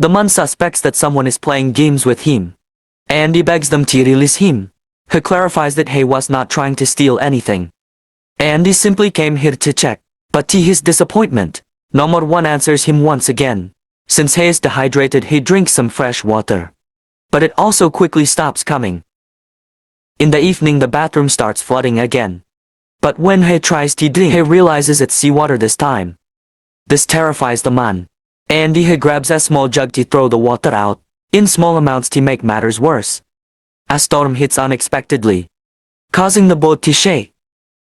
The man suspects that someone is playing games with him. Andy begs them to release him. He clarifies that he was not trying to steal anything. Andy simply came here to check, but to his disappointment, Number 1 answers him once again. Since he is dehydrated, he drinks some fresh water. But it also quickly stops coming. In the evening, the bathroom starts flooding again. But when he tries to drink, he realizes it's seawater this time. This terrifies the man. Andy he grabs a small jug to throw the water out, in small amounts to make matters worse. A storm hits unexpectedly, causing the boat to shake.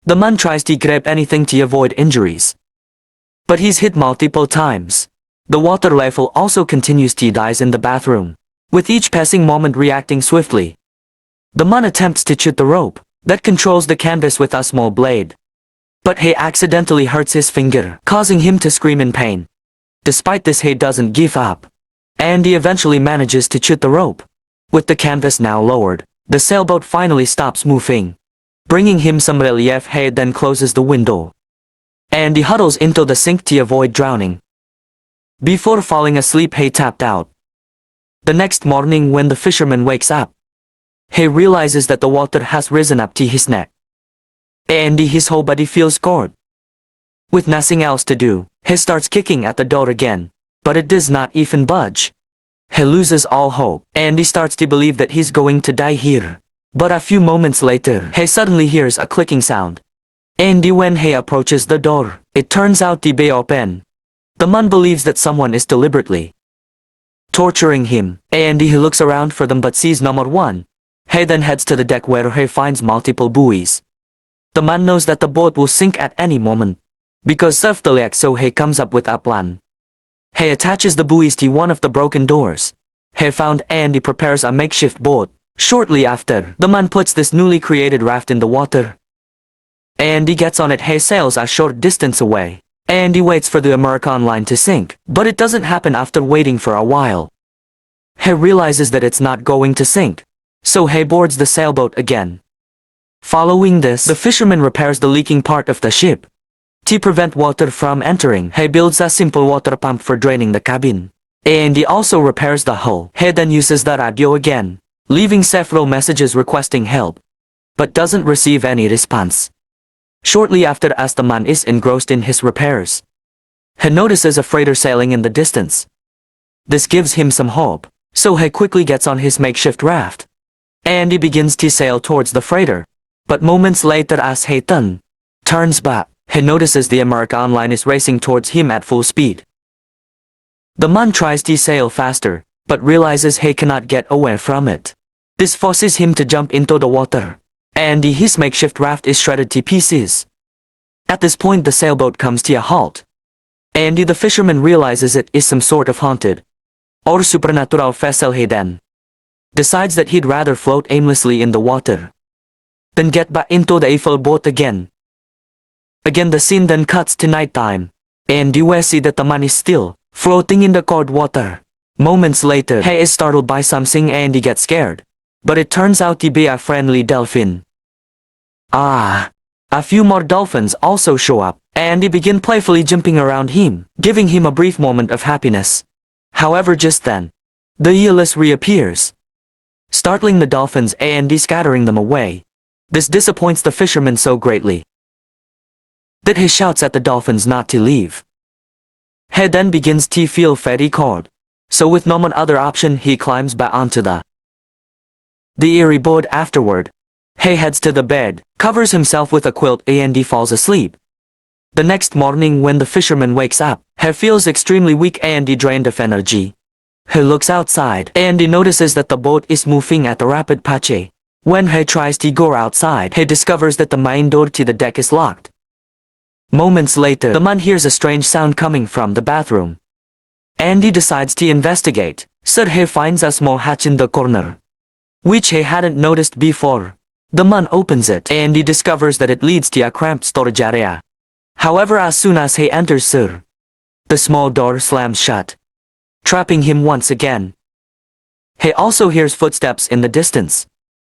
The man tries to grab anything to avoid injuries. But he's hit multiple times. The water level also continues to rise in the bathroom, with each passing moment reacting swiftly. The man attempts to shoot the rope that controls the canvas with a small blade. But he accidentally hurts his finger, causing him to scream in pain. Despite this, he doesn't give up. Andy eventually manages to shoot the rope. With the canvas now lowered, the sailboat finally stops moving, bringing him some relief. He then closes the window. Andy huddles into the sink to avoid drowning. Before falling asleep, he tapped out. The next morning, when the fisherman wakes up, he realizes that the water has risen up to his neck. Andy his whole body feels cold. With nothing else to do, he starts kicking at the door again, but it does not even budge. He loses all hope. Andy starts to believe that he's going to die here. But a few moments later, he suddenly hears a clicking sound. Andy when he approaches the door, it turns out to be open. The man believes that someone is deliberately torturing him. Andy he looks around for them but sees Number 1. He then heads to the deck where he finds multiple buoys. The man knows that the boat will sink at any moment, because of the leak, so he comes up with a plan. He attaches the buoys to one of the broken doors. He found Andy prepares a makeshift boat. Shortly after, the man puts this newly created raft in the water. Andy gets on it. He sails a short distance away. Andy waits for the American line to sink, but it doesn't happen. After waiting for a while, he realizes that it's not going to sink, so he boards the sailboat again. Following this, the fisherman repairs the leaking part of the ship. To prevent water from entering, he builds a simple water pump for draining the cabin. Andy also repairs the hull. He then uses the radio again, leaving several messages requesting help, but doesn't receive any response. Shortly after, as the man is engrossed in his repairs, he notices a freighter sailing in the distance. This gives him some hope, so he quickly gets on his makeshift raft. Andy begins to sail towards the freighter, but moments later, as he turns back, he notices the American line is racing towards him at full speed. The man tries to sail faster, but realizes he cannot get away from it. This forces him to jump into the water. Andy his makeshift raft is shredded to pieces. At this point, the sailboat comes to a halt. Andy the fisherman realizes it is some sort of haunted or supernatural vessel. He then decides that he'd rather float aimlessly in the water than get back into the Eiffel boat again. Again, the scene then cuts to nighttime. Andy we see that the man is still floating in the cold water. Moments later, he is startled by something. Andy gets scared, but it turns out to be a friendly dolphin. A few more dolphins also show up. Andy begin playfully jumping around him, giving him a brief moment of happiness. However, just then, the eeless reappears, startling the dolphins. Andy scattering them away. This disappoints the fisherman so greatly that he shouts at the dolphins not to leave. He then begins to feel very cold, so with no other option, he climbs back onto the eerie boat. Afterward, he heads to the bed, covers himself with a quilt, and falls asleep. The next morning, when the fisherman wakes up, he feels extremely weak and drained of energy. He looks outside and he notices that the boat is moving at a rapid pace. When he tries to go outside, he discovers that the main door to the deck is locked. Moments later, the man hears a strange sound coming from the bathroom. Andy decides to investigate, so he finds a small hatch in the corner, which he hadn't noticed before. The man opens it and he discovers that it leads to a cramped storage area. However, as soon as he enters, the small door slams shut, trapping him once again. He also hears footsteps in the distance,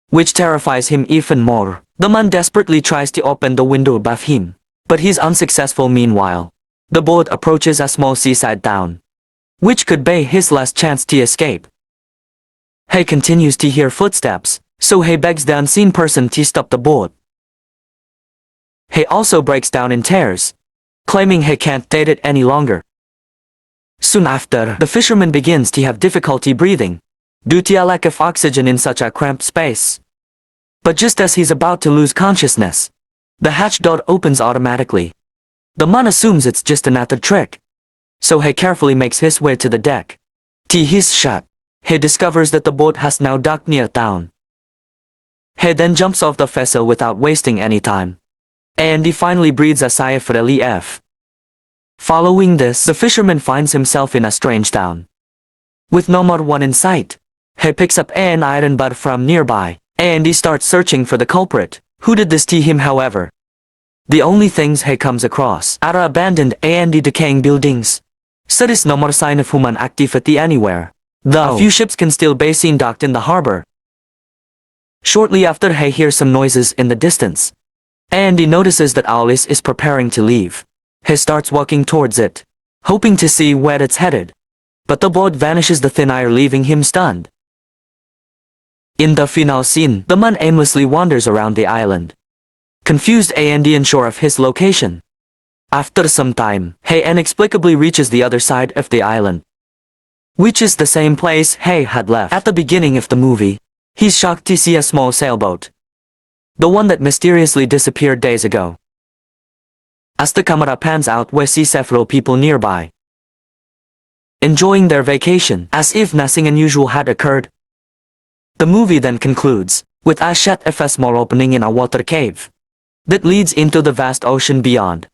which terrifies him even more. The man desperately tries to open the window above him, but he's unsuccessful. Meanwhile, the boat approaches a small seaside town. which could be his last chance to escape. He continues to hear footsteps, so he begs the unseen person to stop the boat. He also breaks down in tears, claiming he can't date it any longer. Soon after, the fisherman begins to have difficulty breathing, due to a lack of oxygen in such a cramped space. But just as he's about to lose consciousness, the hatch door opens automatically. The man assumes it's just another trick, so he carefully makes his way to the deck. To his shock, he discovers that the boat has now docked near town. He then jumps off the vessel without wasting any time, and he finally breathes a sigh of relief. Following this, the fisherman finds himself in a strange town. With no one in sight, he picks up an iron bar from nearby, and he starts searching for the culprit, who did this to him. However, the only things he comes across are abandoned and decaying buildings. So there's no more sign of human activity anywhere, though a few ships can still be seen docked in the harbor. Shortly after, he hears some noises in the distance, and he notices that Alice is preparing to leave. He starts walking towards it, hoping to see where it's headed, but the boat vanishes the thin air, leaving him stunned. In the final scene, the man aimlessly wanders around the island, confused and unsure of his location. After some time, he inexplicably reaches the other side of the island, which is the same place he had left at the beginning of the movie. He's shocked to see a small sailboat, the one that mysteriously disappeared days ago. As the camera pans out, we see several people nearby, enjoying their vacation as if nothing unusual had occurred. The movie then concludes with a shot of a small opening in a water cave that leads into the vast ocean beyond.